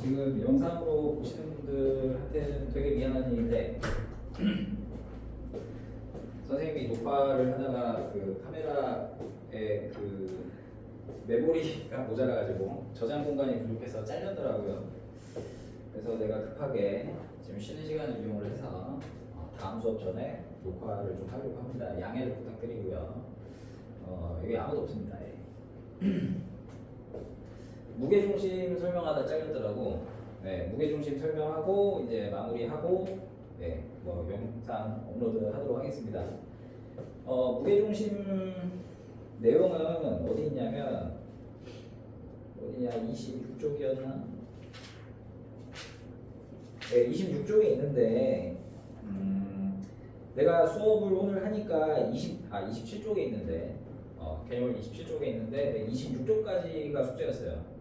지금 영상으로 보시는 분들한테는 되게 미안한 일인데 선생님이 녹화를 하다가 그 카메라에 그 메모리가 모자라가지고 저장 공간이 부족해서 잘렸더라고요. 그래서 내가 급하게 지금 쉬는 시간을 이용을 해서 다음 수업 전에 녹화를 좀 하려고 합니다. 양해를 부탁드리고요. 여기 아무도 없습니다. 무게중심 설명하다 잘렸더라고. 네, 무게중심 설명하고 이제 마무리하고 뭐 영상 업로드 하도록 하겠습니다. 무게중심 내용은 어디 있냐면 어디냐 26쪽이었나? 네, 26쪽에 있는데 내가 수업을 오늘 하니까 27쪽에 있는데 개념 27쪽에 있는데 26쪽까지가 숙제였어요.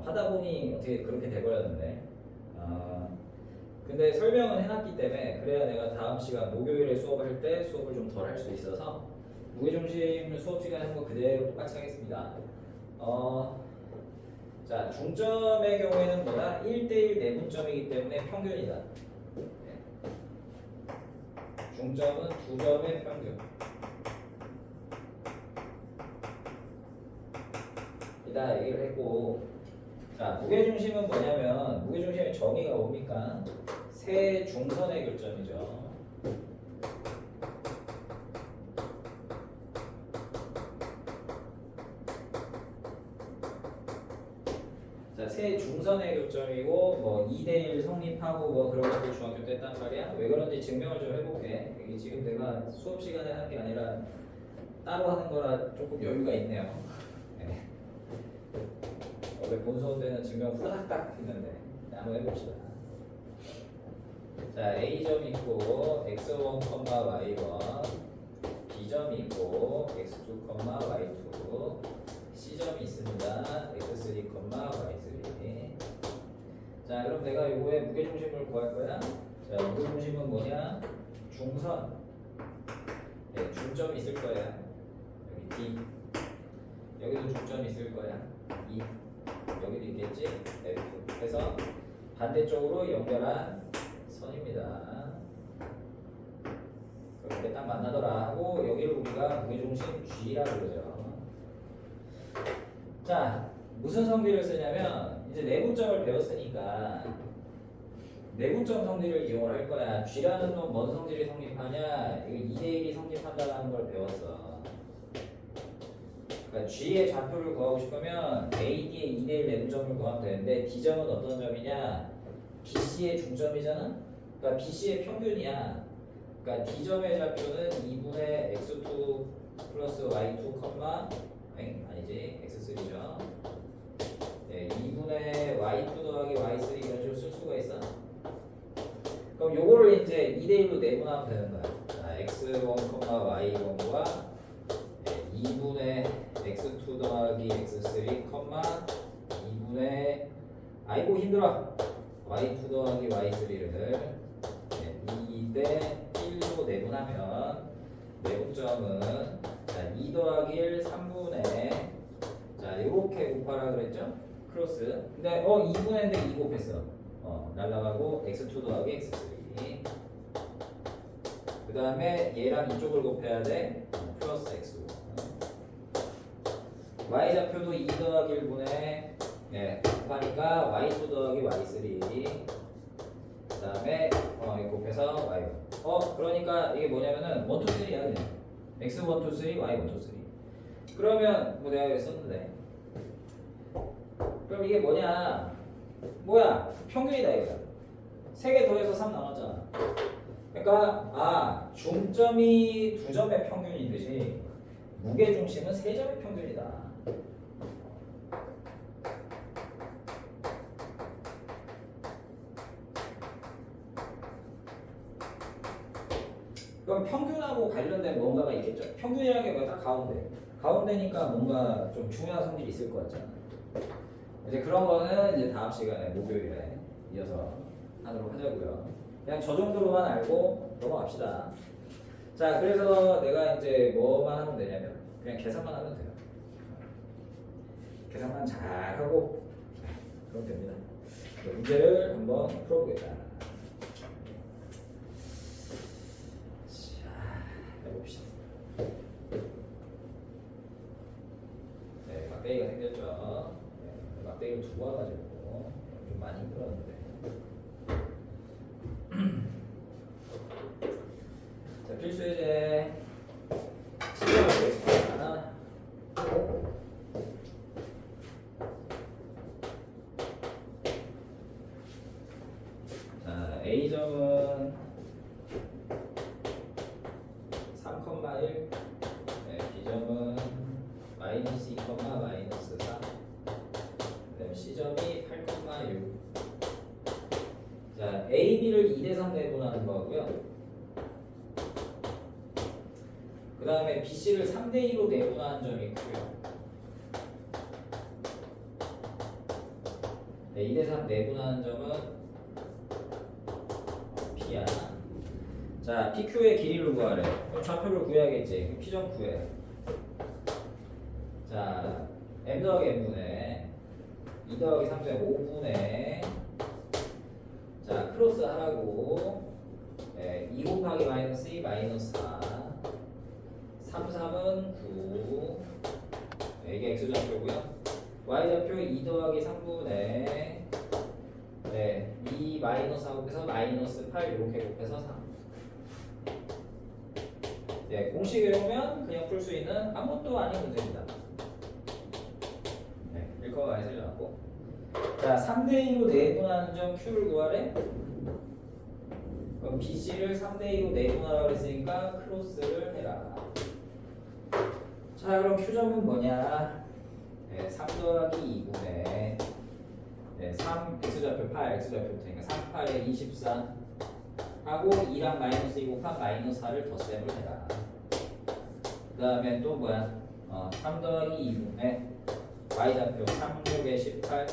하다 보니 어떻게 그렇게 돼버렸는데 근데 설명은 해놨기 때문에 그래야 내가 다음 시간 목요일에 수업을 할 때 수업을 좀 덜 할 수 있어서 무게중심 수업 시간에 한 거 그대로 똑같이 하겠습니다. 자, 중점의 경우에는 뭐다? 1대1 내분점이기 때문에 평균이다. 중점은 두 점의 평균. 이다 얘기를 했고, 자, 무게중심은 뭐냐면 무게중심의 정의가 뭡니까? 세 중선의 교점이죠. 자, 세 중선의 교점이고 뭐 2대1 성립하고 뭐 그런 것들 중학교 때 했단 말이야. 왜 그런지 증명을 좀 해볼게. 이게 지금 내가 수업 시간에 하는 게 아니라 따로 하는 거라 조금 여유가 있네요. 네. 원래 본수업 때는 증명 후닥닥 했는데 한번 해봅시다. 자, A점 있고 x1, y1, B점이 있고 x2, y2, C점이 있습니다. x3, y3. 자, 그럼 내가 요거의 무게중심을 구할 거야. 자, 무게중심은 뭐냐? 중선. 네, 중점이 있을 거야. 여기 D. 여기도 중점이 있을 거야. E. 여기도 있겠지? F. 그래서 반대쪽으로 연결한 선입니다. 그렇게 딱 만나더라 하고 여기를 우리가 무게중심 G라고 그러죠. 자, 무슨 성질을 쓰냐면 이제 내분점을 배웠으니까 내분점 성질을 이용을 할 거야. G라는 놈 뭔 성질이 성립하냐? 이거 2대1이 성립한다는 걸 배웠어. 그러니까 G의 좌표를 구하고 싶으면 AD의 2대1 내분점을 구하면 되는데 D점은 어떤 점이냐? BC의 중점이잖아? 그러니까 BC의 평균이야. 그러니까 D점의 좌표는 2분의 x2 플러스 y2, 아니지 x3죠. 네, 2분의 y2 더하기 y3 이런 식으로 쓸 수가 있어. 그럼 요거를 이제 2대1로 내분하면 되는 거야. 자, x1, y1과 2분의 x2 더하기 x3, 2분의 아이고 힘들어 y2 더하기 y3를 2대 1로 내분하면 내분점은 자, 2 더하기 1, 3분의 자, 이렇게 곱하라 그랬죠? 크로스. 근데 2분의인데 2 곱했어. 날라가고 x2 더하기 x3. 그 다음에 얘랑 이쪽을 곱해야 돼. 플러스 x5. y 좌표도 2 더하기 1분의 곱하니까 y2 더하기 y3. 그 다음에 곱해서 y1. 그러니까 이게 뭐냐면은 1, 2, 3야 그냥. x1, 2, 3, y1, 2, 3. 그러면 뭐 내가 여기 썼는데 그럼 이게 뭐냐? 뭐야? 평균이다 이거야. 3개 더해서 3 나왔잖아. 그러니까 중점이 2점의 평균이듯이 무게중심은 3점의 평균이다. 그럼 평균하고 관련된 뭔가가 있겠죠. 평균이라는 게 딱 가운데니까 뭔가 좀 중요한 성질이 있을 것 같잖아. 이제 그런 거는 이제 다음 시간에 목요일에 이어서 하도록 하자고요. 그냥 저 정도로만 알고 넘어갑시다. 자, 그래서 내가 이제 뭐만 하면 되냐면 그냥 계산만 하면 돼요. 계산만 잘 하고 그러면 됩니다. 문제를 한번 풀어보겠다. 자, 해봅시다. 네, 막대기가 생겼죠. 네, 막대기를 두고 와가지고 좀 많이 힘들었는데. 자, 필수예제 하나. 자, A점은 3,1, 네, B점은 마이너스 2, 마이너스 4, 그다음에 C점이 8,6. 자, A, B를 2대3 내분하는 거고요. 그 다음에 BC를 3대2로 내분하는 점이 있고요. 네, 2대3 내분하는 점은 P야. 자, PQ의 길이를 구하래. 그럼 좌표를 구해야겠지. 그럼 P점 구해. 자, M 더하기 N분의 2 더하기 3분의 5분의 자, 크로스 하라고. 네, 2 곱하기 마이너스 2 마이너스 4 3, 3은 9. 네, 이게 X좌표고요. Y좌표 2 더하기 3분의 네, 2 마이너스 4 곱해서 마이너스 8 이렇게 곱해서 3. 네, 공식 외우면 그냥 풀 수 있는 아무것도 아닌 문제입니다. 네, 1거 많이 틀려놨고. 자, 3대2로 내분하는 점 Q를 구하래. 그럼 BC를 3대2로 내분하라고 했으니까 크로스를 해라. 자, 그럼 Q점은 뭐냐? 네, 3 더하기 2분의 네, 3 X좌표 8, X좌표 붙으니까 3, 8에 24 하고 2랑 마이너스 2 곱한 마이너스 4를 덧셈을 해라. 그 다음에 또 뭐야? 3 더하기 2분의 Y좌표 3, 6에 18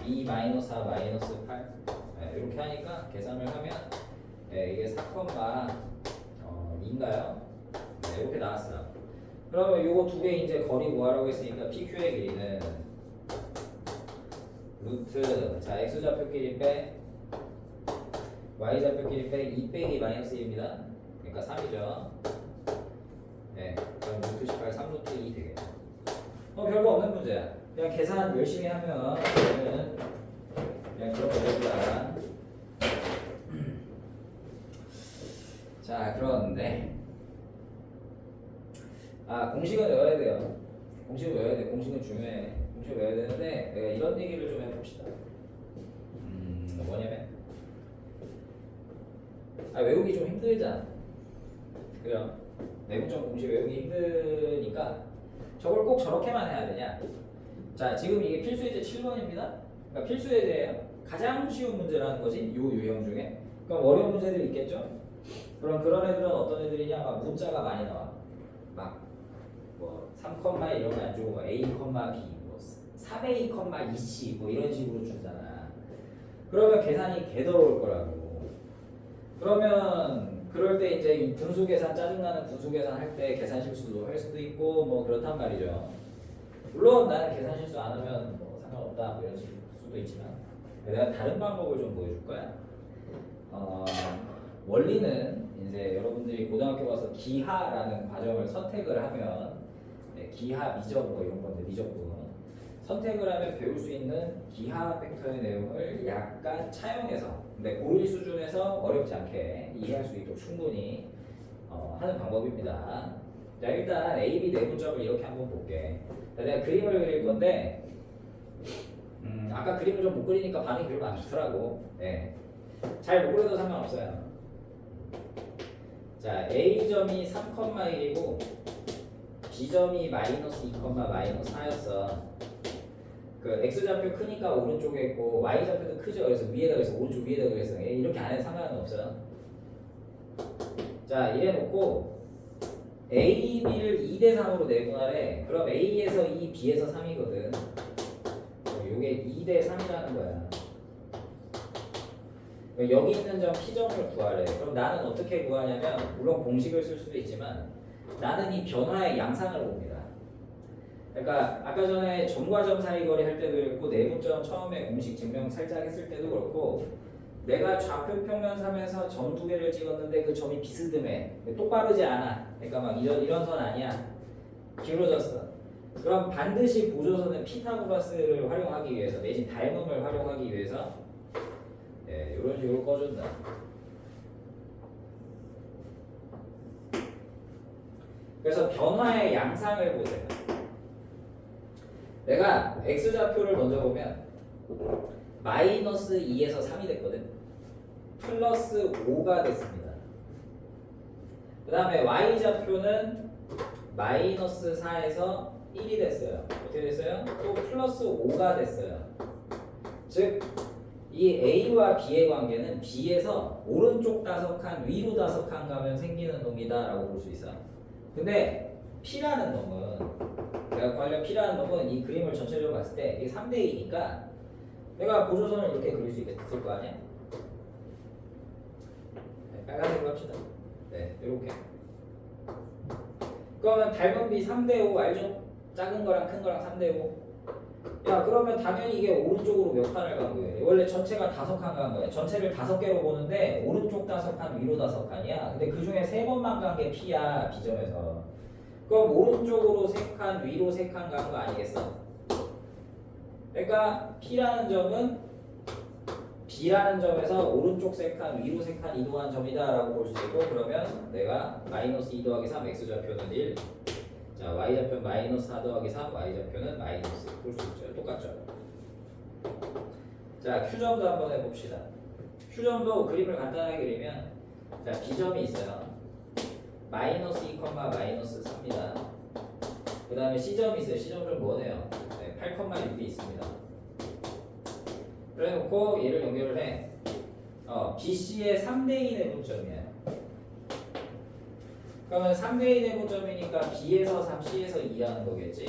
2 마이너스 4 마이너스 8 네, 이렇게 하니까 계산을 하면 네, 이게 4,2인가요? 네, 이렇게 나왔어요. 그러면 요거 두 개 이제 거리 구하라고 했으니까 PQ의 길이는 루트 자 X좌표끼리 빼 Y좌표끼리 빼 2 빼기 마이너스 1입니다. 그러니까 3이죠. 네, 그럼 루트 18 3루트 2 되겠죠. 별거 없는 문제야. 그냥 계산 열심히 하면 그냥 그렇게 됩니다. 자, 그런데 공식은 외워야 돼요. 공식은 외워야 돼. 공식은 중요해. 공식을 외워야 되는데 내가 이런 얘기를 좀 해봅시다. 뭐냐면 외우기 좀 힘들잖아. 그죠? 내분점 공식 외우기 힘드니까 저걸 꼭 저렇게만 해야 되냐? 자, 지금 이게 필수예제 7번입니다. 그러니까 필수예제예요. 가장 쉬운 문제라는 거지. 요 유형 중에. 그럼 어려운 문제들이 있겠죠? 그럼 그런 애들은 어떤 애들이냐? 막 문자가 많이 나와. 막 뭐 3, 이런 거 안 주고 뭐 A, B, 뭐 3A, 2C 뭐 이런 식으로 주잖아. 그러면 계산이 개더러울 거라고. 그러면 그럴 때 이제 이 분수 계산 짜증나는 분수 계산 할 때 계산 실수도 할 수도 있고 뭐 그렇단 말이죠. 물론 나는 계산 실수 안 하면 뭐 상관없다 뭐 이런 수도 있지만 내가 다른 방법을 좀 보여줄 거야. 원리는 이제 여러분들이 고등학교 가서 기하라는 과정을 선택을 하면 네, 기하 미적 뭐 이런 건데 미적분 선택을 하면 배울 수 있는 기하 벡터의 내용을 약간 차용해서 근데 고1 수준에서 어렵지 않게 이해할 수 있도록 충분히 하는 방법입니다. 자, 일단 A, B 내분점을 이렇게 한번 볼게. 자, 내가 그림을 그릴 건데 아까 그림을 좀 못 그리니까 반응이 별로 안 좋더라고. 네. 잘 못 그려도 상관없어요. 자, A점이 3,1이고 B점이 마이너스 2, 마이너스 4였어. 그 X좌표 크니까 오른쪽에 있고 Y좌표도 크죠. 그래서 위에다 그래서 오른쪽 위에다 그래서 이렇게 안 해도 상관은 없어요. 자, 이래 놓고 A, B를 2대3으로 내분하래. 그럼 A에서 2, B에서 3이거든. 요게 2대3이라는 거야. 여기 있는 점 P점을 구하래. 그럼 나는 어떻게 구하냐면 물론 공식을 쓸 수도 있지만 나는 이 변화의 양상을 봅니다. 그러니까 아까 전에 점과 점 사이 거리 할 때도 그렇고 내분점 처음에 공식 증명 살짝 했을 때도 그렇고 내가 좌표 평면 삼에서 점 두 개를 찍었는데 그 점이 비스듬해 똑바르지 않아. 그러니까 막 이런 선 아니야. 기울어졌어. 그럼 반드시 보조선은 피타고라스를 활용하기 위해서 내지 닮음을 활용하기 위해서 이런 식으로 꺼준다. 그래서 변화의 양상을 보세요. 내가 x좌표를 먼저 보면 마이너스 2에서 3이 됐거든. 플러스 5가 됐습니다. 그 다음에 y좌표는 마이너스 4에서 1이 됐어요. 어떻게 됐어요? 또 플러스 5가 됐어요. 즉, 이 A와 B의 관계는 B에서 오른쪽 다섯 칸, 위로 다섯 칸 가면 생기는 놈이다 라고 볼 수 있어. 근데 P라는 놈은, 내가 관련 P라는 놈은 이 그림을 전체적으로 봤을 때 이게 3대2니까 내가 보조선을 이렇게 그릴 수 있을 거 아니야? 네, 빨간색으로 합시다. 네, 이렇게. 그러면 닮은 B 3대5 알죠? 작은 거랑 큰 거랑 3대5. 야, 그러면 당연히 이게 오른쪽으로 몇 칸을 간 거예요? 원래 전체가 5칸 간 거예요. 전체를 5개로 보는데 오른쪽 5칸, 위로 5칸이야. 근데 그 중에 3번만 간 게 P야, B점에서. 그럼 오른쪽으로 3칸, 위로 3칸 간 거 아니겠어? 그러니까 P라는 점은 B라는 점에서 오른쪽 3칸, 위로 3칸 이동한 점이다 라고 볼 수 있고, 그러면 내가 마이너스 2 더하기 3 x좌표는 1, 자 y좌표는 마이너스 4 더하기 3 y좌표는 마이너스 볼 수 있죠. 똑같죠. 자 Q점도 한번 해봅시다. Q점도 그림을 간단하게 그리면 자 B점이 있어요. 마이너스 2, 마이너스 3입니다. 그 다음에 C점이 있어요. C점 좀 뭐네요. 네, 8,6이 있습니다. 그래 놓고 얘를 연결을 해. BC의 3대2 내분점이에요. 그러면 3대2 내분점이니까 B에서 3, C에서 2라는 거겠지.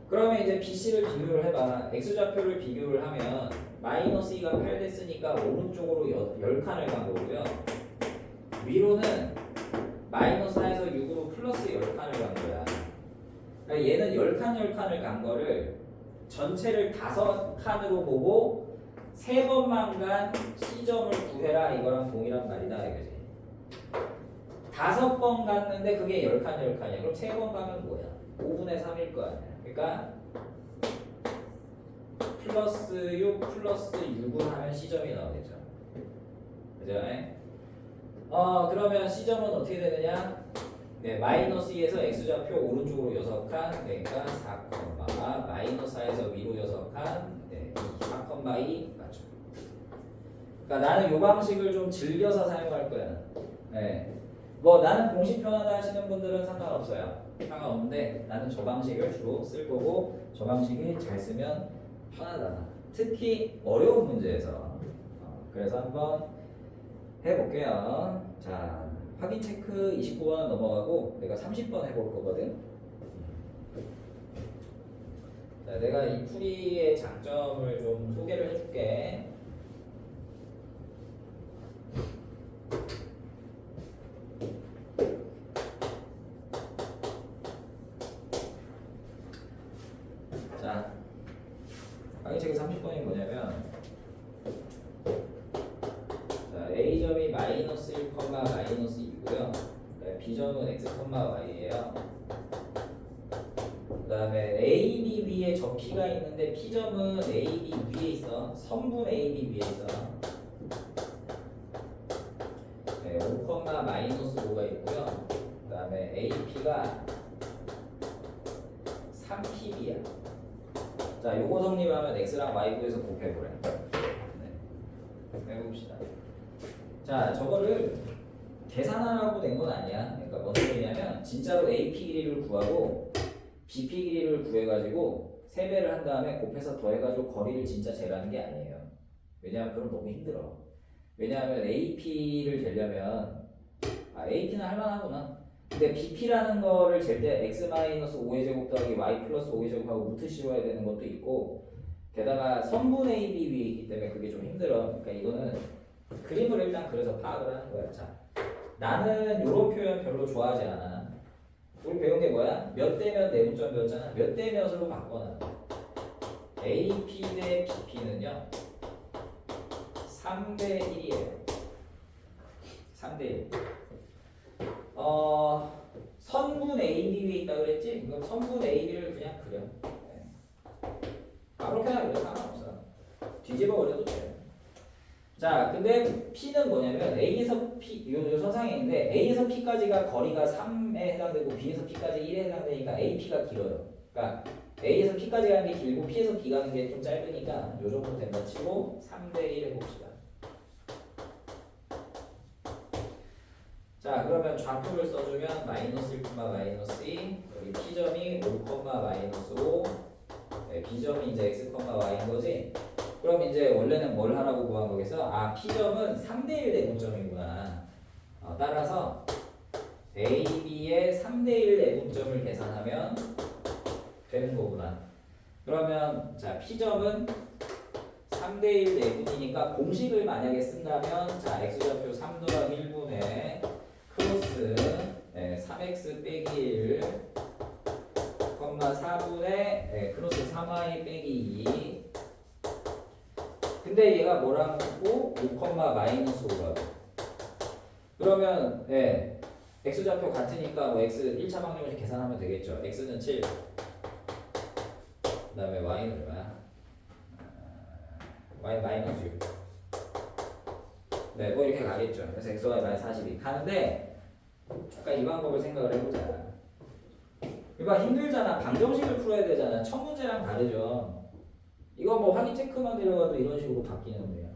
그러면 이제 BC를 비교를 해봐. X좌표를 비교를 하면 마이너스 2가 8 됐으니까 오른쪽으로 10칸을 간 거고요. 위로는 마이너스 4에서 6으로 플러스 10칸을 간 거야. 그러니까 얘는 10칸을 간 거를 전체를 5칸으로 보고 3번만 간 C점을 구해라 이거랑 동일한 말이다 이거지. 5번 갔는데 그게 10칸이야. 그럼 3번 가면 뭐야? 5분의 3일 거 아니야. 그러니까 플러스 6 플러스 6을 하면 C점이 나오겠죠. 그죠? 그러면 C점은 어떻게 되느냐? 네, 마이너스 2에서 X좌표 오른쪽으로 6칸, 그러니까 4, 마이너스 4에서 위로 6칸, 네, 4,2 맞죠? 그러니까 나는 이 방식을 좀 즐겨서 사용할 거야. 네. 뭐 나는 공식 편하다 하시는 분들은 상관없어요. 상관없는데 나는 저 방식을 주로 쓸 거고 저 방식이 잘 쓰면 편하다. 특히 어려운 문제에서. 그래서 한번 해볼게요. 자, 확인 체크 29번은 넘어가고 내가 30번 해볼 거거든. 자, 내가 이 풀이의 장점을 좀 소개를 해줄게. 자, 확인 체크 30번이 뭐냐면 A점이 마이너스 1, 마이너스 2고요. B점은 x, y예요. 그 다음에 AB 위에 저 P가 있는데 P점은 AB 위에 있어. 선분 AB 위에 있어. 네, 5, 마이너스 5가 있고요. 그 다음에 AP가 3PB야. 자, 요거 성립하면 x랑 y 구에서 곱해보래. 네, 해봅시다. 자, 저거를 계산하라고 낸 건 아니야. 그러니까 뭔 소리냐면 진짜로 AP 길이를 구하고 BP 길이를 구해가지고 3배를 한 다음에 곱해서 더해가지고 거리를 진짜 재라는 게 아니에요. 왜냐하면 그럼 너무 힘들어. 왜냐하면 AP를 재려면 AP는 할만하구나. 근데 BP라는 거를 잴 때 x-5의 제곱 더하기 y 플러스 5의 제곱하고 루트 씌워야 되는 것도 있고 게다가 선분 AB 위에 있기 때문에 그게 좀 힘들어. 그러니까 이거는 그림을 일단 그래서 파악을 하는 거야. 자, 나는 이런 표현 별로 좋아하지 않아. 우리 배운 게 뭐야? 뭐야? 몇 대 몇 내분점 배웠잖아. 몇 대 몇으로 바꿔놔. AP 대 BP는요 3대 1이에요. 3대 1. 선분 AB 위에 있다 그랬지? 그럼 선분 AB를 그냥 그려. 네. 아무렇게나 그려 상관없어. 뒤집어 버려도 돼. 자, 근데 P는 뭐냐면 A에서 P, 요 선상에 있는데 A에서 P까지가 거리가 3에 해당되고 B에서 P까지 1에 해당되니까 AP가 길어요. 그러니까 A에서 P까지 가는 게 길고 P에서 B 가는 게 좀 짧으니까 요 정도 된다 치고 3대 1 해봅시다. 자, 그러면 좌표를 써주면 마이너스 1, 마이너스 2 여기 P점이 5, 마이너스 5 네, B점이 이제 X, Y인 거지? 그럼 이제 원래는 뭘 하라고 구한 거겠어? 아, P점은 3대1 내분점이구나. 따라서 AB의 3대1 내분점을 계산하면 되는 거구나. 그러면 자, P점은 3대1 내분이니까 공식을 만약에 쓴다면 자, X좌표 3 더하기 1분의 크로스 3X 빼기 1 4분의 크로스 3y 빼기 2 근데 얘가 뭐랑 같고 5, 마이너스 5라고. 그러면 x좌표 같으니까 뭐 x 1차 방정식 계산하면 되겠죠. x는 7. 그 다음에 y는 얼마야? y 마이너스 6. 네, 뭐 이렇게 가겠죠. 그래서 xy 마이너스 42 가는데 아까 이 방법을 생각을 해보자. 이거 힘들잖아. 방정식을 풀어야 되잖아. 첫 문제랑 다르죠. 이거 뭐 확인 체크만 들어가도 이런 식으로 바뀌는데요.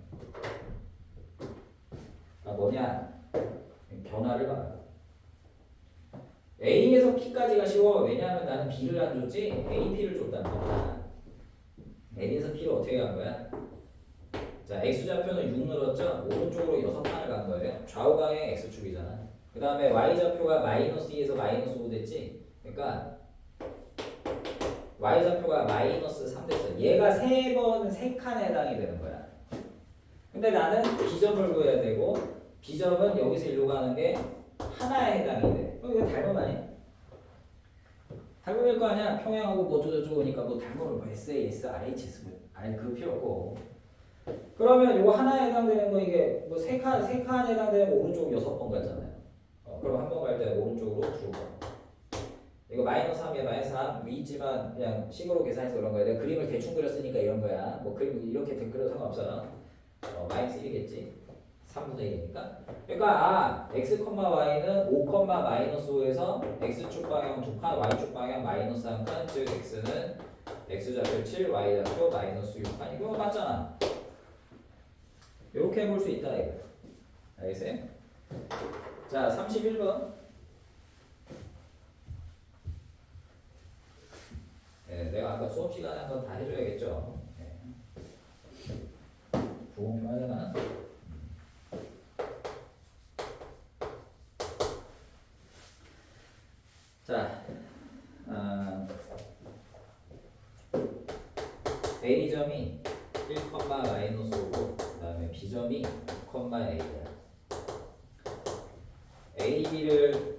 아, 뭐냐? 변화를 봐. A에서 P까지가 쉬워. 왜냐하면 나는 B를 안 줬지 AP를 줬단 말이야. A에서 P를 어떻게 간 거야? 자, X좌표는 6 늘었죠? 오른쪽으로 6칸을 간 거예요. 좌우방의 X축이잖아. 그 다음에 Y좌표가 마이너스 2에서 마이너스 5 됐지? 그러니까 Y좌표가 마이너스 3 됐어. 얘가 3번 3칸에 해당이 되는 거야. 근데 나는 B점을 구해야 되고 B점은 여기서 일로 가는 게 하나에 해당이 돼. 그럼 이거 닮음 아니야? 닮음일 거 아니야? 평행하고 뭐 어쩌고저쩌고니까 뭐 닮음을 뭐 SAS, RHS 아니 그거 필요 없고. 그러면 이거 하나에 해당되는 거 이게 뭐 3칸에 해당되는 거 오른쪽 6번 갔잖아요. 그럼 한 번 갈 때 오른쪽으로 2번. 이거 마이너스 3이야. 마이너스 3 위 있지만 그냥 식으로 계산해서 그런 거야. 내가 그림을 대충 그렸으니까 이런 거야. 뭐 그림 이렇게 그려도 상관없잖아. 마이너스 1이겠지. 3분의 1이니까. 그러니까 x, y는 5, 마이너스 5에서 x축 방향 2칸, y축 방향 마이너스 1칸, 즉 x는 x좌표 7, y좌표 마이너스 6칸. 이거 맞잖아. 이렇게 해볼 수 있다 이거. 알겠어요? 자, 31번. 네, 내가 아까 수업 시간에 한번 다 해줘야겠죠. 부엉이 하려나? 자, A점이 1, 마이너스 5고 그 다음에 B점이 6, A야. AB를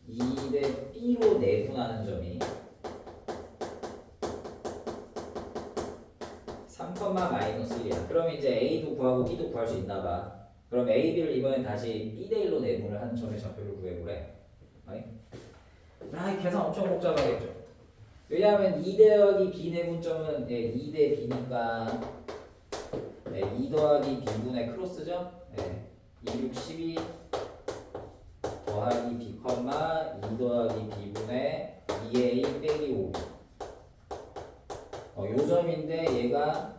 2대 B로 내분하는 점이 3, 마이너스 1이야. 그럼 이제 A도 구하고 B도 구할 수 있나 봐. 그럼 AB를 이번엔 다시 B대 1로 내분을 하는 점의 좌표를 구해보래. 계산 엄청 복잡하겠죠. 왜냐하면 2 더하기 B 내분점은 2대 B니까 2 더하기 B분의 크로스죠. 2, 6, 12 더하기 B, 2 더하기 B분의 2A 빼기 5. 요 점인데 얘가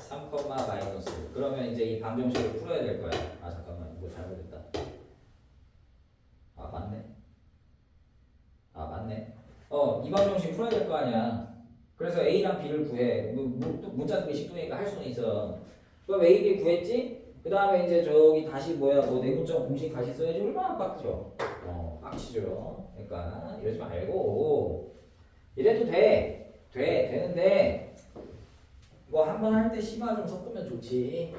3, 마이너스 1. 그러면 이제 이 방정식을 풀어야 될 거야. 아 잠깐만 이거 잘못했다. 아 맞네. 이 방정식 풀어야 될 거 아니야. 그래서 A랑 B를 구해. 문자 뜨기 식도니까 할 수는 있어. 그럼 A, B 구했지? 그 다음에 이제 저기 다시 뭐 내분점 공식 다시 써야지. 얼마나 빡죠? 빡치죠. 그러니까 이러지 말고 이래도 되는데 뭐 한 번 할 때 심화 좀 섞으면 좋지.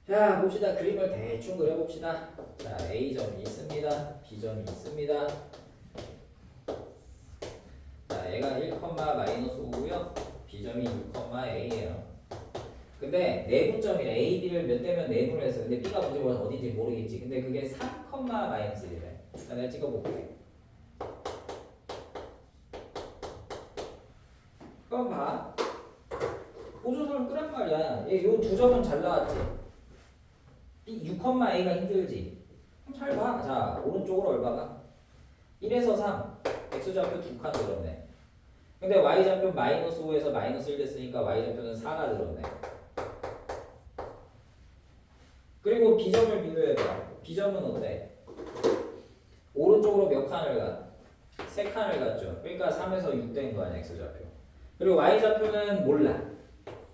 자, 봅시다. 그림을 대충 그려봅시다. 자, A점이 있습니다. 없습니다. B점이 있습니다. 자, 얘가 1, 마이너스 5고요. B점이 6,A예요. 근데 내분점이래. A, B를 몇 대면 내분을 했어. 근데 B가 뭔지 어딘지 모르겠지. 근데 그게 3, 마이너스 1이래. 자, 내가 찍어볼게. 그럼 봐. 보조선을 끄란 말이야. 요 두 점은 잘 나왔지. B 6,A가 힘들지. 그럼 잘 봐. 자, 오른쪽으로 얼마가? 1에서 3. X좌표 2칸 들었네. 근데 Y좌표 마이너스 5에서 마이너스 1 됐으니까 Y좌표는 4가 들었네. 그리고 B점을 비교해봐. B점은 어때? 오른쪽으로 몇 칸을 가? 3칸을 갔죠. 그러니까 3에서 6 된 거 아니야, X좌표. 그리고 Y좌표는 몰라.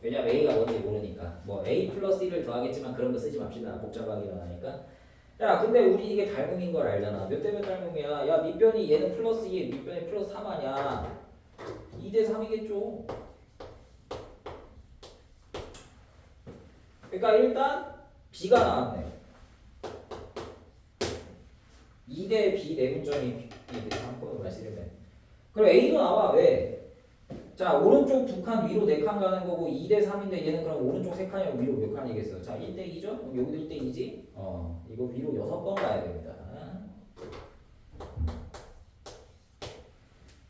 왜냐면 A가 뭔지 모르니까. 뭐 A 플러스 1을 더하겠지만 그런 거 쓰지 맙시다. 복잡하게 일어나니까. 야, 근데 우리 이게 닮음인 걸 알잖아. 몇 대 몇 닮음이야? 야, 밑변이 얘는 플러스 2, 밑변이 플러스 3 아니야. 2대 3이겠죠. 그러니까 일단 B가 나왔네. 2대 B 내분점이 2대 3코로 말씀드리면. 그럼 A도 나와. 왜? 자, 오른쪽 2칸 위로 4칸 가는 거고 2대 3인데 얘는 그럼 오른쪽 3칸이면 위로 몇 칸이겠어? 자, 1대 2죠? 그럼 여기도 1대 2지? 이거 위로 6번 가야 됩니다.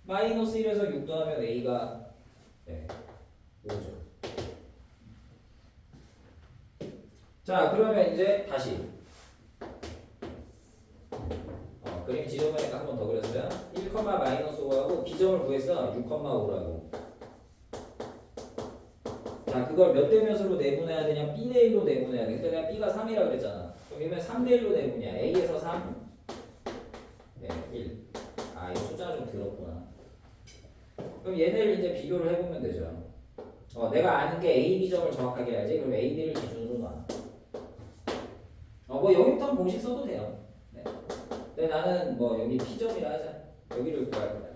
마이너스 1에서 6 더하면 A가 5죠. 자, 그러면 이제 다시 그림 지워보니까 한 번 더 그렸어요. 1, 마이너스 5하고 B점을 구했어. 6,5라고. 자, 그걸 몇 대 몇으로 내분해야 되냐? B 대 1로 내분해야 돼. 근데 내가 B가 3이라 그랬잖아. 그럼 이면 3 대 1로 내분이야. A에서 3, 1. 아, 이 숫자가 좀 더럽구나. 그럼 얘네를 이제 비교를 해보면 되죠. 내가 아는 게 A, B점을 정확하게 알지? 그럼 A, B를 기준으로 놔. 뭐 여기부터 공식 써도 돼요. 네. 근데 나는 뭐 여기 P점이라 하자. 여기를 구할 거야.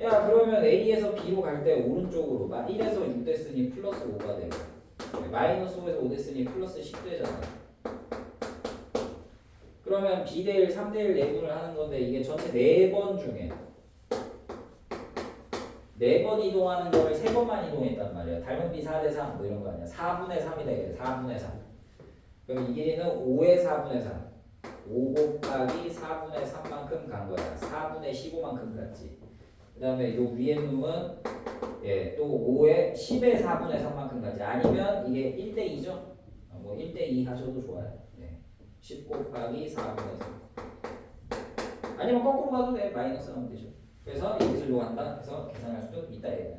야, 그러면 A에서 B로 갈 때 오른쪽으로 1에서 6 됐으니 플러스 5가 되고 마이너스 5에서 5 됐으니 플러스 10 되잖아. 그러면 B 대 1, 3 대 1 내분을 하는 건데 이게 전체 4번 중에 4번 이동하는 거를 3번만 이동했단 말이야. 닮은 B 4대 3 뭐 이런 거 아니야. 4분의 3이 되겠네. 4분의 3. 그럼 이 길이는 5의 4분의 3. 5 곱하기 4분의 3만큼 간 거야. 4분의 15만큼 갔지. 그 다음에 요 위에 놈은 또 5에 10의 4분의 3만큼 갔지. 아니면 이게 1대 2죠. 뭐 1대 2 하셔도 좋아요. 10 곱하기 4분의 3. 아니면 거꾸로 가도 돼. 마이너스 하면 되죠. 그래서 이 기술로 한다. 그래서 계산할 수도 있다 얘기야.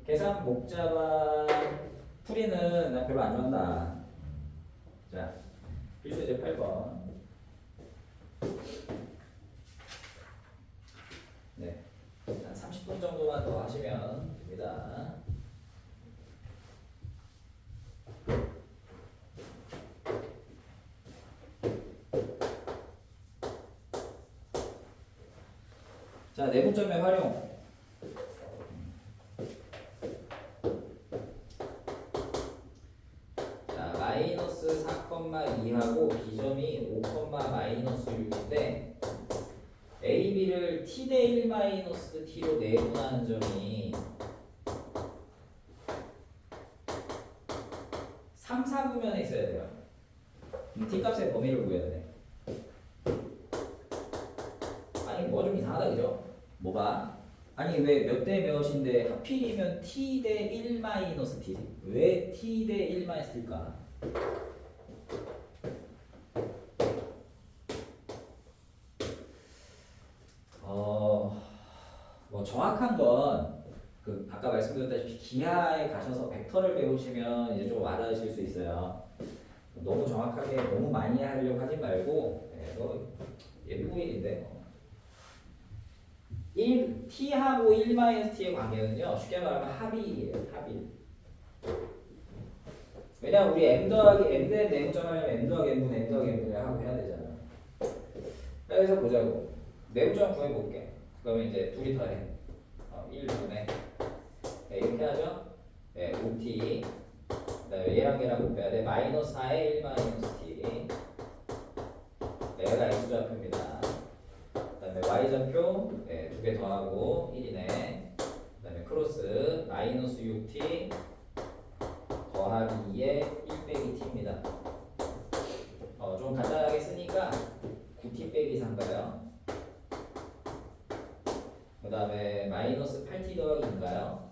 계산 복잡한 풀이는 난 별로 안 좋아한다. 자, 필수제 8번. 네, 한 30분 정도만 더 하시면 됩니다. 자, 내분점의 활용. 자, 마이너스 4,2하고 B점이 5, 마이너스 6인데 A, B를 T 대 1 마이너스 T로 내분하는 점이 3, 4구면에 있어야 돼요. T 값의 범위를 구해야 돼. 아니, 뭐 좀 이상하다, 그죠? 뭐 봐? 아니, 왜 몇 대 몇인데 하필이면 T 대 1 마이너스 T지? 왜 T 대 1 마이너스 T일까? 뭐 정확한 건 그 아까 말씀드렸다시피 기하에 가셔서 벡터를 배우시면 이제 좀 와닿으실 수 있어요. 너무 정확하게 너무 많이 하려고 하지 말고 예비고일인데 1T하고 1-T의 관계는요 쉽게 말하면 합의예요. 합의. 왜냐면 우리 M 더하기 M 대 내분점 하려면 M 더하기 M분 M 더하기 M분을 하고 해야 되잖아. 그래서 보자고. 내분점 구해볼게. 그러면 이제 둘이 더해 1분의 이렇게 하죠. 5t 그다음에 얘랑 얘랑 곱해야 돼. 마이너스 4의 1 마이너스 t 얘가 x좌표입니다. 그 다음에 y좌표 네, 2개 더하고 1이네. 그 다음에 크로스 마이너스 6t 더하기 2에 1 빼기 t입니다. 좀 간단하게 쓰니까 9t 빼기 3인가요? 그 다음에 마이너스 8t 더하기인가요?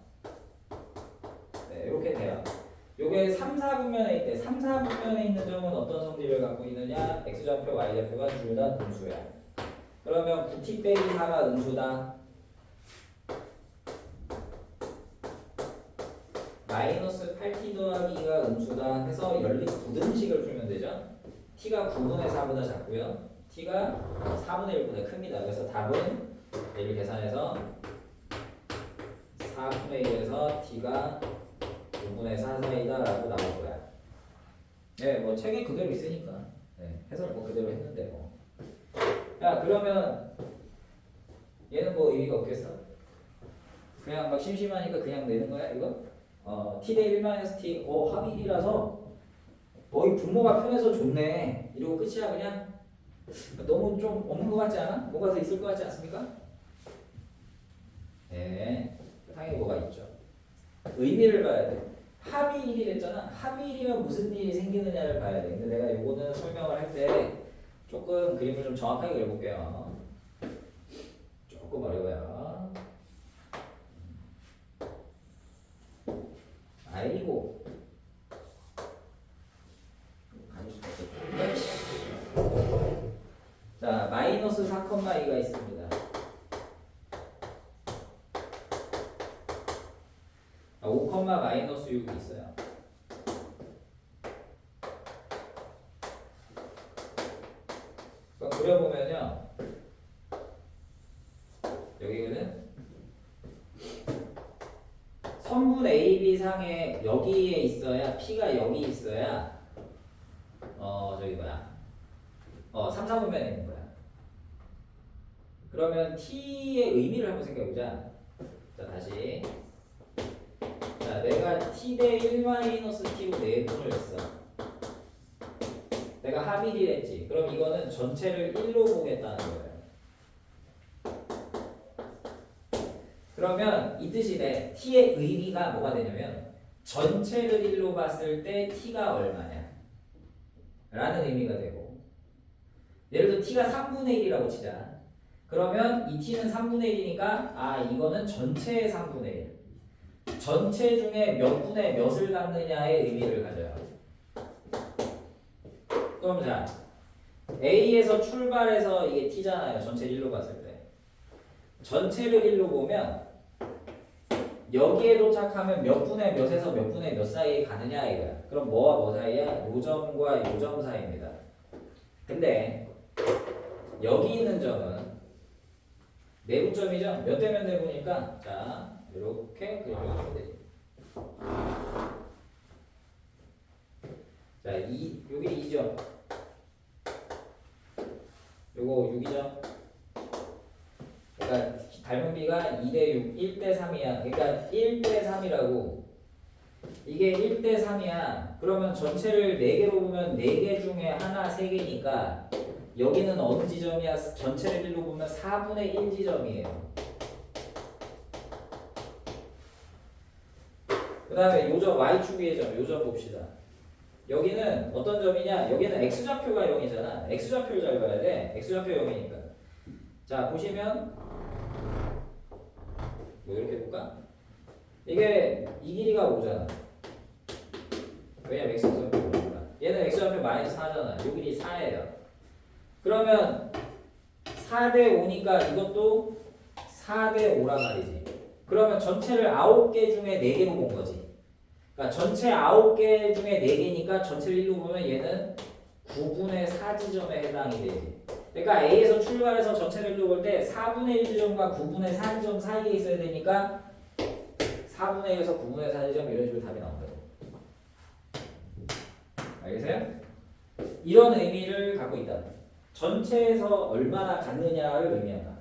네, 이렇게 돼요. 요게 3, 4분면에 있대. 3, 4분면에 있는 점은 어떤 성질을 갖고 있느냐? x좌표, y좌표가 둘 다 음수야. 그러면 9t 빼기 4가 음수다. 마이너스 8t 더하기가 음수다 해서 연립 부등식을 풀면 되죠. t가 9분의 4보다 작고요. t가 4분의 1보다 큽니다. 그래서 답은 얘를 계산해서 4분의 1에서 t가 5분의 4 사이다 라고 나올 거야. 네, 뭐 책에 그대로 있으니까. 네, 해설 뭐 그대로 했는데 뭐. 야, 그러면 얘는 뭐 의미가 없겠어? 그냥 막 심심하니까 그냥 내는 거야, 이거? t 대 1-t, 합일이라서 이 분모가 편해서 좋네. 이러고 끝이야, 그냥? 너무 좀 없는 것 같지 않아? 뭐가 더 있을 것 같지 않습니까? 네, 당연히 뭐가 있죠. 의미를 봐야 돼. 합이 1이 됐잖아. 합이 1이면 무슨 일이 생기느냐를 봐야 돼. 근데 내가 요거는 설명을 할 때 조금 그림을 좀 정확하게 그려볼게요. 조금 어려워요. 아이고. 가질 수가 없겠다. 자, 마이너스 4,2가 있습니다. 5, 마이너스 6이 있어요. 그럼 그려보면요. 여기는 선분 AB 상에 여기에 있어야 P가 여기 있어야 저기 뭐야 3, 4분면에 있는 거야. 그러면 T의 의미를 한번 생각해보자. 자, 다시. 자, 내가 t 대 1-t로 내분을 했어. 내가 합일이 했지. 그럼 이거는 전체를 1로 보겠다는 거예요. 그러면 이 뜻이네. t의 의미가 뭐가 되냐면 전체를 1로 봤을 때 t가 얼마냐 라는 의미가 되고, 예를 들어 t가 3분의 1이라고 치자. 그러면 이 t는 3분의 1이니까 이거는 전체의 3분의 1. 전체 중에 몇 분의 몇을 갖느냐의 의미를 가져요. 그럼 자, A에서 출발해서 이게 T잖아요. 전체 1로 봤을 때. 전체를 1로 보면 여기에 도착하면 몇 분의 몇에서 몇 분의 몇 사이에 가느냐 이거야. 그럼 뭐와 뭐 사이야? 요 점과 요 점 사이입니다. 근데 여기 있는 점은 내부점이죠. 몇 대면 내부니까 자, 이렇게 그려주면 되지. 자, 요게 2점. 요거 6이죠. 그러니까 닮은 비가 2대 6, 1대 3이야. 그러니까 1대 3이라고. 이게 1대 3이야. 그러면 전체를 4개로 보면 4개 중에 하나 3개니까 여기는 어느 지점이야? 전체를 1로 보면 4분의 1 지점이에요. 그 다음에 요점 Y축의 점, 요점 봅시다. 여기는 어떤 점이냐? 여기는 X좌표가 0이잖아. X좌표를 잘 봐야 돼. X좌표 0이니까. 자, 보시면 뭐 이렇게 볼까? 이게 이 길이가 5잖아. 왜냐면 X좌표 5니까. 얘는 X좌표 마이너스 4잖아. 요 길이 4예요. 그러면 4대 5니까 이것도 4대 5란 말이지. 그러면 전체를 9개 중에 4개로 본 거지. 그러니까 전체 9개 중에 4개니까 전체를 1로 보면 얘는 9분의 4 지점에 해당이 되지. 그러니까 A에서 출발해서 전체를 1로 볼 때 4분의 1 지점과 9분의 4 지점 사이에 있어야 되니까 4분의 1에서 9분의 4 지점 이런 식으로 답이 나온다고. 알겠어요? 이런 의미를 갖고 있다. 전체에서 얼마나 갖느냐를 의미한다.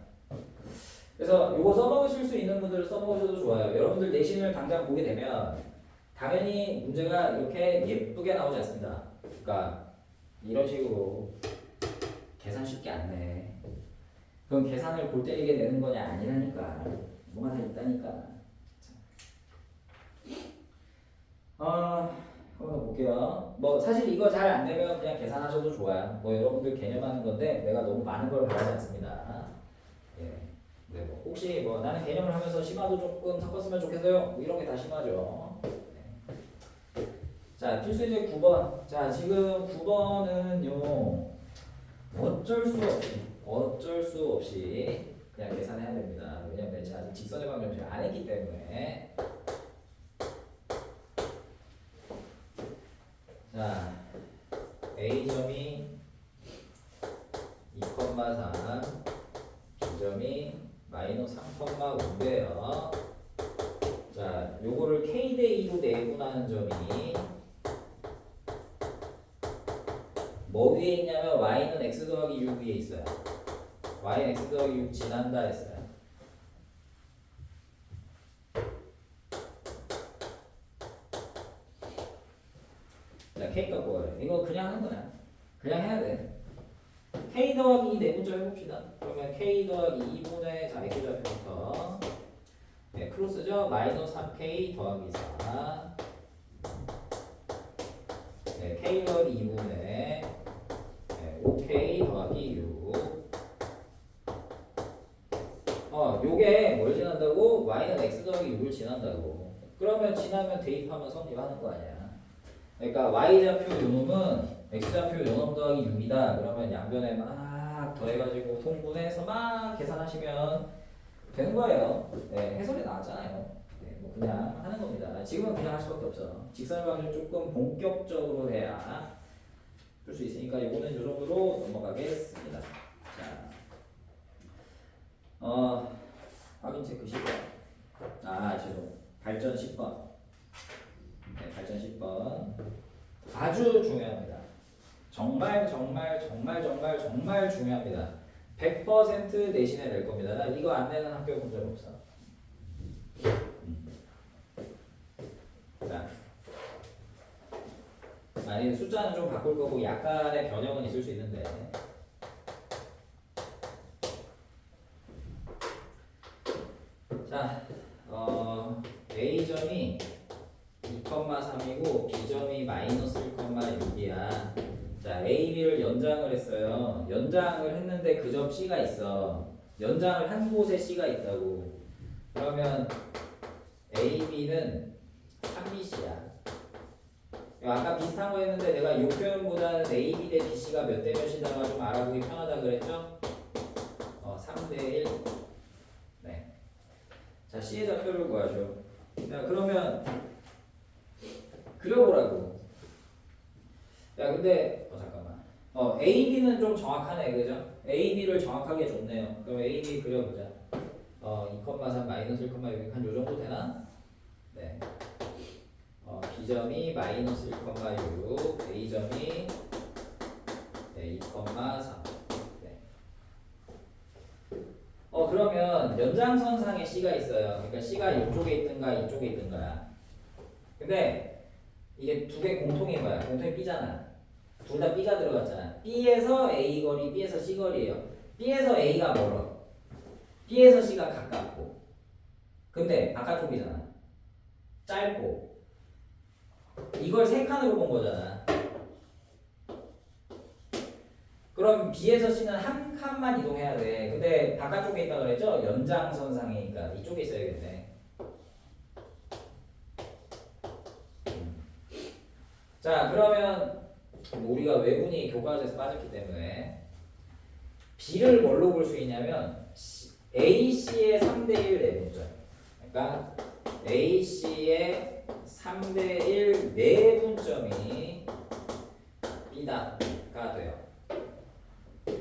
그래서 이거 써먹으실 수 있는 분들은 써먹으셔도 좋아요. 여러분들 내신을 당장 보게 되면 당연히 문제가 이렇게 예쁘게 나오지 않습니다. 그러니까 이런 식으로 계산 쉽게 안 내. 그럼 계산을 골 때리게 되는 거냐? 아니라니까. 뭐가 다 있다니까. 한번 볼게요. 뭐 사실 이거 잘 안 되면 그냥 계산하셔도 좋아요. 뭐 여러분들 개념하는 건데 내가 너무 많은 걸 바라지 않습니다. 예. 네, 뭐 혹시 뭐 나는 개념을 하면서 심화도 조금 섞었으면 좋겠어요. 뭐 이런 게 다 심하죠. 네. 자, 필수제 9번. 자, 지금 9번은요. 어쩔 수 없이 그냥 계산해야 됩니다. 왜냐면 제가 아직 직선의 방정식을 안 했기 때문에. 자, A점이 2,3, B점이 마이너스 3,5인데요. 자, 요거를 K 대 2로 내분하는 점이 뭐 위에 있냐면 Y는 X 더하기 6 위에 있어요. Y는 X 더하기 6 지난다 했어요. 자, K 값 구하래. 이거 그냥 하는 거야. 그냥 해야 돼. K 더하기 2 내분점 해봅시다. 그러면 K 더하기 2분의 자, X좌표부터 네, 크로스죠? 마이너스 3K 더하기 4 네, K 더하기 2분의 네, 5K 더하기 6 요게 뭘 지난다고? Y는 X 더하기 6을 지난다고. 그러면 지나면 대입하면 성립하는 거 아니야. 그러니까 Y좌표 요놈은 X좌표 요놈 더하기 6이다. 그러면 양변에 막 더해가지고 통분해서 막 계산하시면 되는 거예요. 네, 해설이 나왔잖아요. 네, 뭐 그냥 하는 겁니다. 지금은 그냥 할 수밖에 없어. 직선의 방정을 조금 본격적으로 해야 풀 수 있으니까 이거는 이 정도로 넘어가겠습니다. 자, 확인 체크 10번. 죄송. 발전 10번. 네, 발전 10번. 아주 중요합니다. 정말 중요합니다. 100% 내신에 낼 겁니다. 나 이거 안 내는 학교 본 적 없어. 자, 아니 숫자는 좀 바꿀 거고 약간의 변형은 있을 수 있는데. 자, A점이 2,3이고 B점이 마이너스 1,6이야. 자, A, B를 연장을 했어요. 연장을 했는데 그 점 C가 있어. 연장을 한 곳에 C가 있다고. 그러면 A, B는 3BC야. 아까 비슷한 거 했는데 내가 이 표현보다는 A, B 대 BC가 몇 대 몇이다가 좀 알아보기 편하다 그랬죠? 3대 1. 네. 자, C의 좌표를 구하죠. 자, 그러면 그려보라고. 야, 근데 잠깐만. A, B는 좀 정확하네, 그죠? A, B를 정확하게 줬네요. 그럼 A, B 그려보자. 2,3 마이너스 1,6 한 요 정도 되나? 네. B점이 마이너스 1,6, A점이 네, 2,3. 네. 그러면 연장선상에 C가 있어요. 그러니까 C가 이쪽에 있든가 이쪽에 있든가야. 근데 이게 두 개 공통인 거야. 공통이 B잖아. 둘 다 B가 들어갔잖아. B에서 A 거리, B에서 C 거리예요. B에서 A가 멀어. B에서 C가 가깝고. 근데 바깥쪽이잖아. 짧고. 이걸 세 칸으로 본 거잖아. 그럼 B에서 C는 한 칸만 이동해야 돼. 근데 바깥쪽에 있다 그랬죠? 연장선상이니까 이쪽에 있어야겠네. 자, 그러면 우리가 외분이 교과서에서 빠졌기 때문에 B를 뭘로 볼 수 있냐면 AC의 3대1 내분점. 그러니까 AC의 3대1 내분점이 B다가 돼요.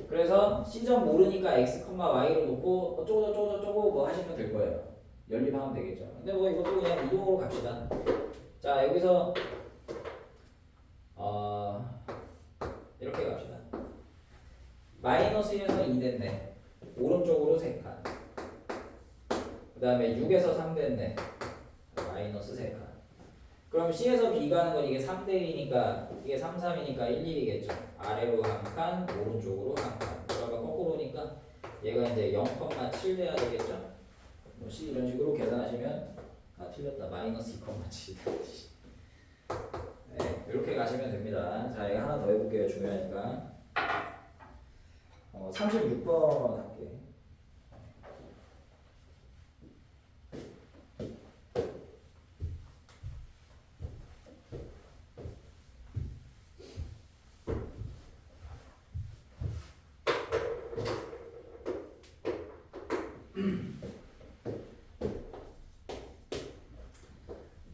그래서 C점 모르니까 X, Y로 놓고 어쩌고 뭐 하시면 될 거예요. 연립하면 되겠죠. 근데 뭐 이것도 그냥 이동으로 갑시다. 자, 여기서 이렇게 갑시다. 마이너스에서 2 됐네. 오른쪽으로 3칸. 그 다음에 6에서 3 됐네. 마이너스 3칸. 그럼 C에서 B 가는 건 이게 3대 1이니까 이게 3, 3이니까 1, 1이겠죠. 아래로 한 칸, 오른쪽으로 한 칸. 얘가 이제 0,7 돼야 되겠죠? 뭐 C 이런 식으로 계산하시면 틀렸다. 마이너스 2,7. 네, 이렇게 가시면 됩니다. 자, 이거 하나 더 해볼게요. 중요하니까. 36번 할게.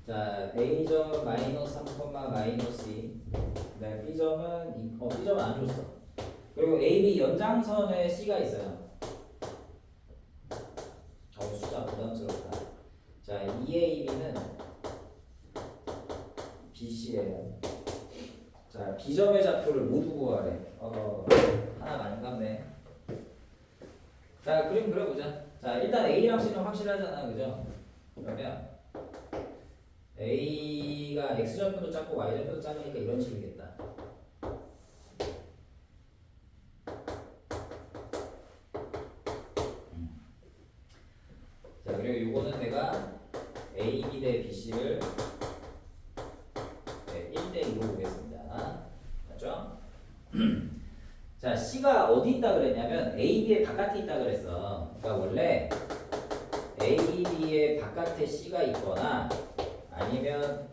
자, A점 마이너스 3, 마이너스 2. 네, B점은 B점은 안 줬어. 그리고 AB 연장선에 C가 있어요. 숫자 부담스럽다. 자, EAB는 BC예요. 자, B점의 좌표를 모두 구하래. 하나 많이 갔네. 자, 그림 그려보자. 자, 일단 A랑 C는 확실하잖아, 그죠? 그러면 A가 X좌표도 작고 Y좌표도 작으니까 이런 식이겠다. 자, 그리고 요거는 내가 AB 대 BC를 1대 2로 보겠습니다. 맞죠? 자, C가 어디 있다 그랬냐면 AB의 바깥에 있다 그랬어. 그러니까 원래 AB의 바깥에 C가 있거나 아니면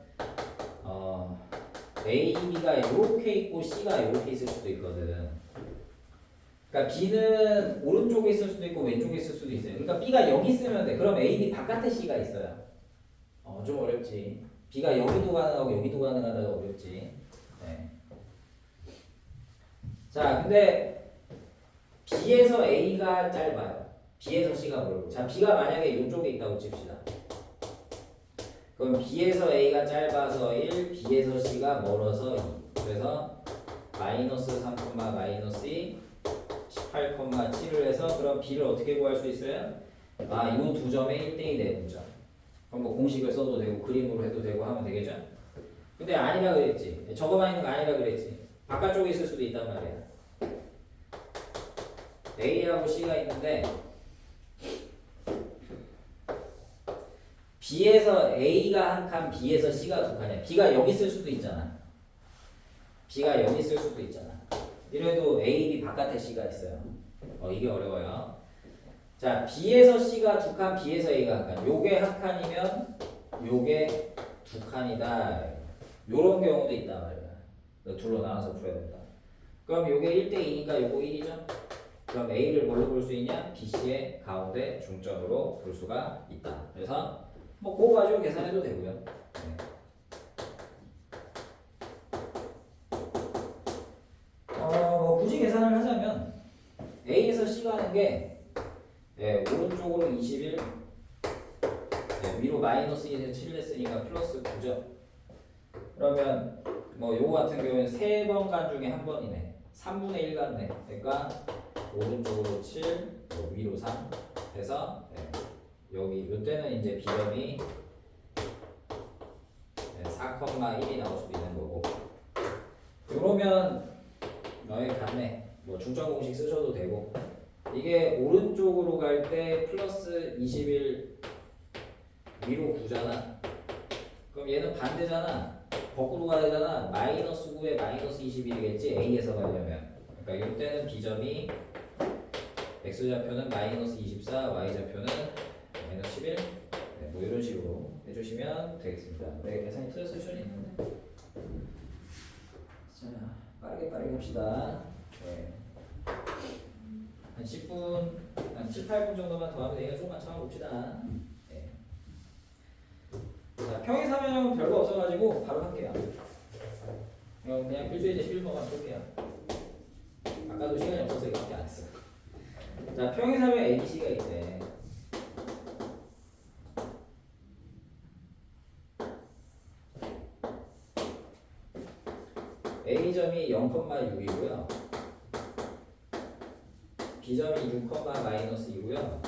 AB가 이렇게 있고 C가 이렇게 있을 수도 있거든. 그러니까 B는 오른쪽에 있을 수도 있고 왼쪽에 있을 수도 있어요. 그러니까 B가 여기 있으면 돼. 그럼 AB 바깥에 C가 있어요. 좀 어렵지. B가 여기도 가능하고 여기도 가능하다가 어렵지. 네. 자, 근데 B에서 A가 짧아요. B에서 C가 멀고. 자, B가 만약에 이쪽에 있다고 칩시다. 그럼 B에서 A가 짧아서 1, B에서 C가 멀어서 2. 그래서 마이너스 3, 마이너스 2, 18,7을 해서 그럼 B를 어떻게 구할 수 있어요? 이 두 점의 1대2 대분점. 그럼 뭐 공식을 써도 되고 그림으로 해도 되고 하면 되겠죠? 근데 아니라 그랬지. 저거만 있는 거 아니라 그랬지. 바깥쪽에 있을 수도 있단 말이야. A하고 C가 있는데 B에서 A가 한 칸, B에서 C가 두 칸이야. B가 여기 있을 수도 있잖아. B가 여기 있을 수도 있잖아. 이래도 A, B 바깥에 C가 있어요. 이게 어려워요. 자, B에서 C가 두 칸, B에서 A가 한 칸. 요게 한 칸이면 요게 두 칸이다. 요런 경우도 있단 말이야. 둘로 나눠서 풀어야 된다. 그럼 요게 1대2니까 요거 1이죠? 그럼 A를 뭘로 볼 수 있냐? BC의 가운데 중점으로 볼 수가 있다. 그래서 뭐 그거 가지고 계산해도 되고요. 네. 뭐 굳이 계산을 하자면 A에서 C 가는 게 오른쪽으로 21, 위로 마이너스 1에서 7 냈으니까 플러스 9죠. 그러면 뭐 요거 같은 경우는 3번 간 중에 한 번이네. 3분의 1 갔네. 그러니까 오른쪽으로 7, 위로 3 해서 여기 요때는 이제 B점이 4,1이 나올 수도 있는 거고. 요러면 같네. 뭐 중점 공식 쓰셔도 되고. 이게 오른쪽으로 갈 때 플러스 21 위로 9잖아. 그럼 얘는 반대잖아. 거꾸로 가야 되잖아. 마이너스 9에 마이너스 21이겠지. A에서 가려면. 그러니까 이때는 B점이 X좌표는 마이너스 24, Y좌표는 마이너스 11. 뭐 이런 식으로 해주시면 되겠습니다. 계산이 틀렸을 수는 있는데. 자, 빠르게 합시다. 한 10분, 한 7, 8분 정도만 더 하면 되니까 조금만 참아봅시다. 자, 평행사면형은 별거 없어가지고 바로 할게요. 그냥 필수에 이제 11번만 볼게요. 아까도 시간이 없어서 이거밖에 안 했어요. 자, 평행사면 ABC가 있대. A점이 0,6이고요. B점이 6, 마이너스 2고요.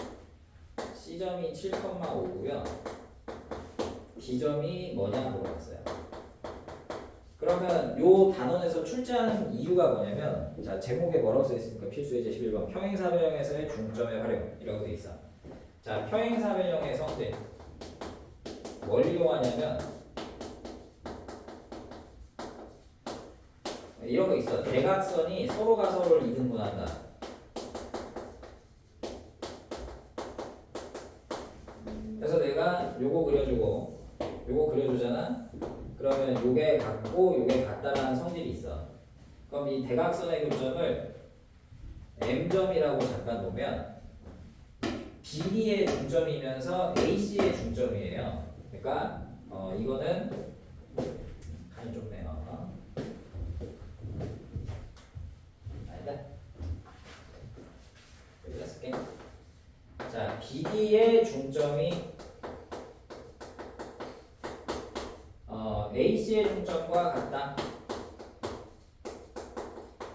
C점이 7,5고요. D점이 뭐냐 물어봤어요. 그러면 요 단원에서 출제하는 이유가 뭐냐면 자 제목에 뭐라고 써있습니까? 필수예제 11번 평행사변형에서의 중점의 활용이라고 돼 있어. 자 평행사변형의 성질 뭘 이용하냐면 이런 거 있어. 대각선이 서로가 서로를 이등분한다. 그래서 내가 요거 그려주고 요거 그려주잖아. 그러면 요게 같고 요게 같다라는 성질이 있어. 그럼 이 대각선의 교점을 M점이라고 잠깐 놓으면 BD의 중점이면서 AC의 중점이에요. 그러니까 이거는 간이 좁네요. 아니다. 여기다 쓸게. 자, BD의 중점이 AC의 중점과 같다.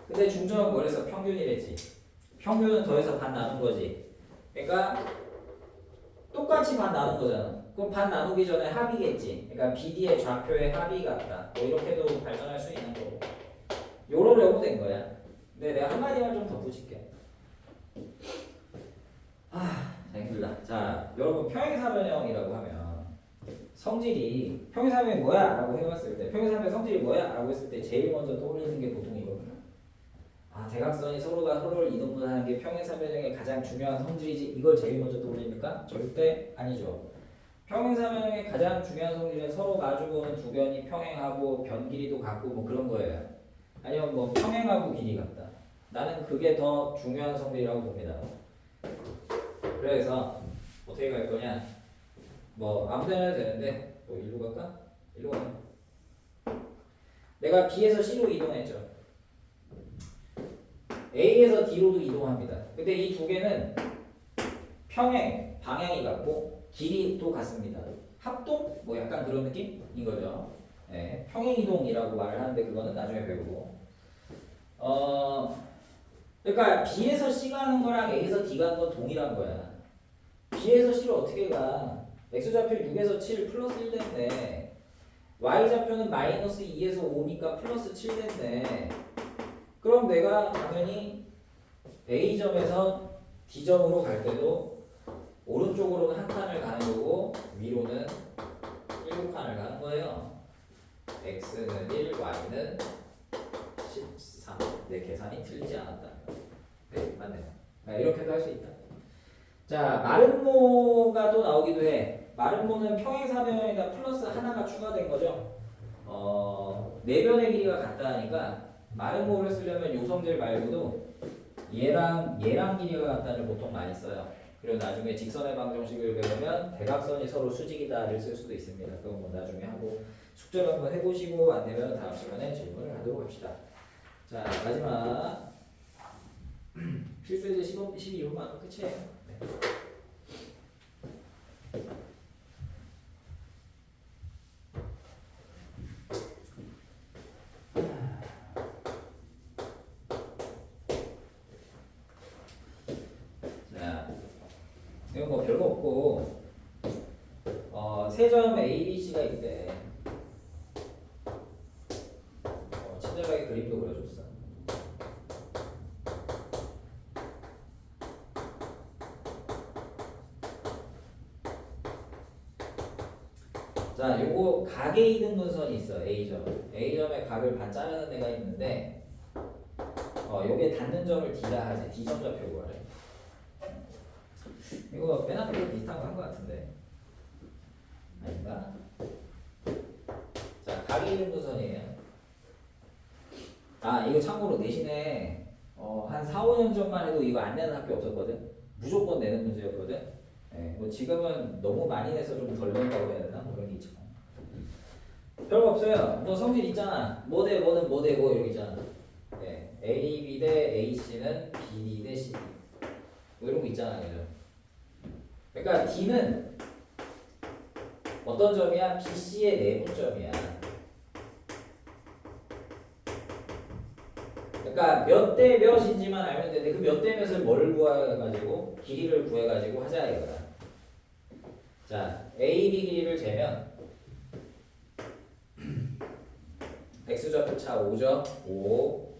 근데 중점은 뭐래서 평균이랬지. 평균은 더해서 반 나눈 거지. 그러니까 똑같이 반 나눈 거잖아. 그럼 반 나누기 전에 합이겠지. 그러니까 BD의 좌표의 합이 같다. 뭐 이렇게도 발전할 수 있는 거고. 요러려고 된 거야. 근데 내가 한마디만 좀 덧붙일게. 힘들다. 자, 여러분 평행사변형이라고 하면 성질이 평행사변이 뭐야? 라고 해봤을 때 평행사변 성질이 뭐야? 라고 했을 때 제일 먼저 떠올리는 게 보통 이거구나. 대각선이 서로가 서로를 이등분하는 게 평행사변형의 가장 중요한 성질이지 이걸 제일 먼저 떠올립니까? 절대 아니죠. 평행사변형의 가장 중요한 성질은 서로 마주보는 두 변이 평행하고 변 길이도 같고 뭐 그런 거예요. 아니면 뭐 평행하고 길이 같다. 나는 그게 더 중요한 성질이라고 봅니다. 그래서 어떻게 갈 거냐? 뭐 아무 데나 해도 되는데 뭐 일로 갈까? 일로 가자. 내가 B에서 C로 이동했죠. A에서 D로도 이동합니다. 근데 이 두 개는 평행, 방향이 같고 길이도 같습니다. 합동? 뭐 약간 그런 느낌인 거죠. 네, 평행이동이라고 말을 하는데 그거는 나중에 배우고. 그러니까 B에서 C 가는 거랑 A에서 D 가는 건 동일한 거야. B에서 C를 어떻게 가? X좌표 6에서 7 플러스 1대인데 Y좌표는 마이너스 2에서 5니까 플러스 7대인데 그럼 내가 당연히 A점에서 D점으로 갈 때도 오른쪽으로는 한 칸을 가는 거고 위로는 7칸을 가는 거예요. X는 1, Y는 13. 내 계산이 틀리지 않았다. 네, 맞네요. 이렇게도 할 수 있다. 자, 마름모가 또 나오기도 해. 마름모는 평행사변형에다 플러스 하나가 추가된 거죠. 네 변의 길이가 같다 하니까 마름모를 쓰려면 요 성질 말고도 얘랑 길이가 같다를 보통 많이 써요. 그리고 나중에 직선의 방정식을 배우면 대각선이 서로 수직이다를 쓸 수도 있습니다. 그건 뭐 나중에 하고 숙제를 한번 해보시고 안 되면 다음 시간에 질문을 하도록 합시다. 자, 마지막 필수예제 12분만 끝이에요. 네. 이건 뭐 별거 없고 세 점 A, B, C가 있대. 친절하게 그림도 그려줬어. 자, 요거 각의 이등분선이 있어. A점에 각을 반 자르는 애가 있는데 요게 닿는 점을 D라 하지. D점 좌표고 하래. 이거 맨 앞에 비슷한 거 한 거 같은데 아닌가? 자, 각의 이등분선이에요. 이거 참고로 내신에 한 4, 5년 전만 해도 이거 안 내는 학교 없었거든. 무조건 내는 문제였거든. 네, 뭐 지금은 너무 많이 내서 좀 덜 낸다고 해야 되나? 뭐 그런 게 있죠. 별거 없어요. 뭐 성질 있잖아. 뭐 대 뭐는 뭐 대 뭐 이렇게 있잖아. 네, AB 대 AC는 BD 대 CD. 뭐 이런 거 있잖아, 그죠? 그러니까 D는 어떤 점이야? BC의 내분점이야. 그러니까 몇 대 몇인지만 알면 되는데 그 몇 대 몇을 뭘 구해가지고 길이를 구해가지고 하자 이거다. 자, AB 길이를 재면 x좌표 차 5죠? 5.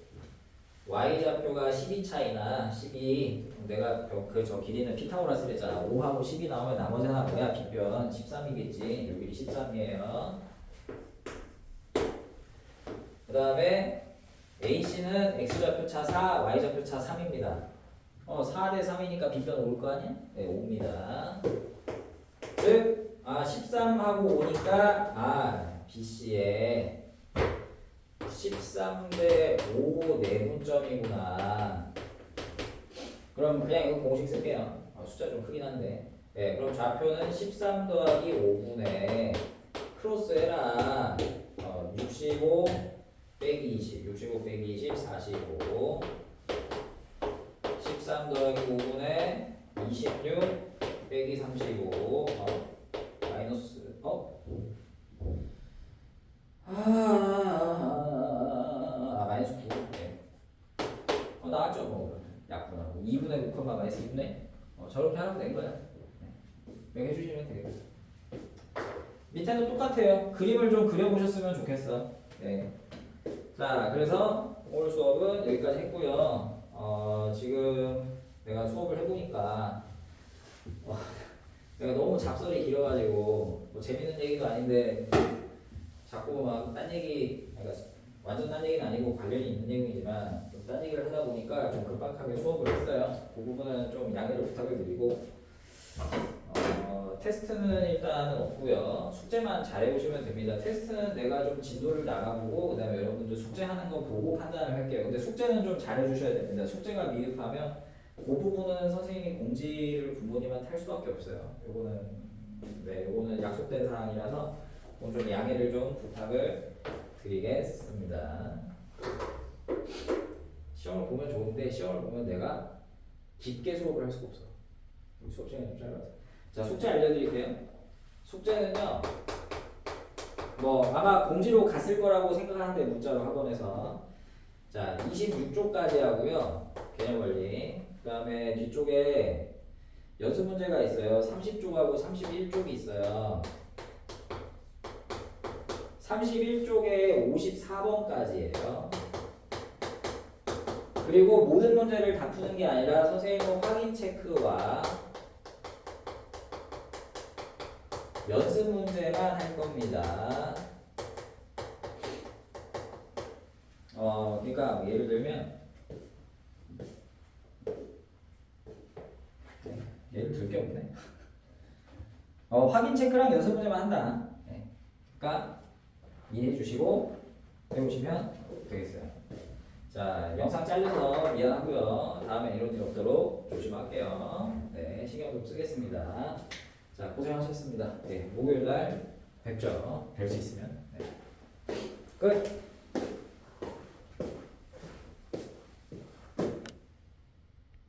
y좌표가 12차이나 12. 내가 저 길이는 피타고라스 했잖아. 5하고 10이 나오면 나머지 하나 뭐야? 빗변 13이겠지. 여기 13이에요. 그 다음에 H는 x좌표 차 4, y좌표 차 3입니다. 4 대 3이니까 빗변 올 거 아니야? 네, 5입니다. 즉, 13하고 5니까, BC에 13대 5 내분점이구나. 그럼 그냥 이거 공식 쓸게요. 숫자 좀 크긴 한데. 네, 그럼 좌표는 13 더하기 5분의 크로스 해라. 65 빼기 20, 65 빼기 20, 45. 13 더하기 5분의 26 빼기 35. 마이너스, 마이너스 9. 네. 나왔죠, 뭐. 약분하고. 2분의 9, 마이너스 2분의. 저렇게 하면 된 거야. 명해주시면 되겠다. 밑에도 똑같아요. 그림을 좀 그려보셨으면 좋겠어. 네. 자, 그래서 오늘 수업은 여기까지 했고요. 지금 내가 수업을 해보니까 내가 너무 잡설이 길어가지고 뭐 재밌는 얘기도 아닌데 자꾸 막 딴 얘기, 그러니까 완전 딴 얘기는 아니고 관련이 있는 내용이지만 좀 딴 얘기를 하다 보니까 좀 급박하게 수업을 했어요. 그 부분은 좀 양해를 부탁을 드리고 테스트는 일단은 없고요. 숙제만 잘해보시면 됩니다. 테스트는 내가 좀 진도를 나가보고 그 다음에 여러분들 숙제하는 거 보고 판단을 할게요. 근데 숙제는 좀 잘해주셔야 됩니다. 숙제가 미흡하면 그 부분은 선생님이 공지를 부모님한테 할 수밖에 없어요. 요거는 약속된 사항이라서 좀 양해를 좀 부탁을 드리겠습니다. 시험을 보면 좋은데 시험을 보면 내가 깊게 수업을 할 수가 없어. 수업 시간이 좀 짧아서. 자, 숙제 알려드릴게요. 숙제는요, 뭐 아마 공지로 갔을 거라고 생각하는데 문자로 학원에서 자 26쪽까지 하고요. 개념 원리. 그 다음에 뒤쪽에 연습 문제가 있어요. 30쪽하고 31쪽이 있어요. 31쪽에 54번까지예요. 그리고 모든 문제를 다 푸는 게 아니라 선생님은 확인 체크와 연습 문제만 할 겁니다. 그러니까 예를 들면 예를 들 게 없네. 확인 체크랑 연습 문제만 한다. 네. 그러니까 이해해 주시고 해보시면 되겠어요. 자, 영상 잘려서 미안하고요. 다음에 이런 일 없도록 조심할게요. 네, 신경 좀 쓰겠습니다. 자, 고생하셨습니다. 네, 목요일 날 뵙죠. 뵐 수 있으면. 네. 끝.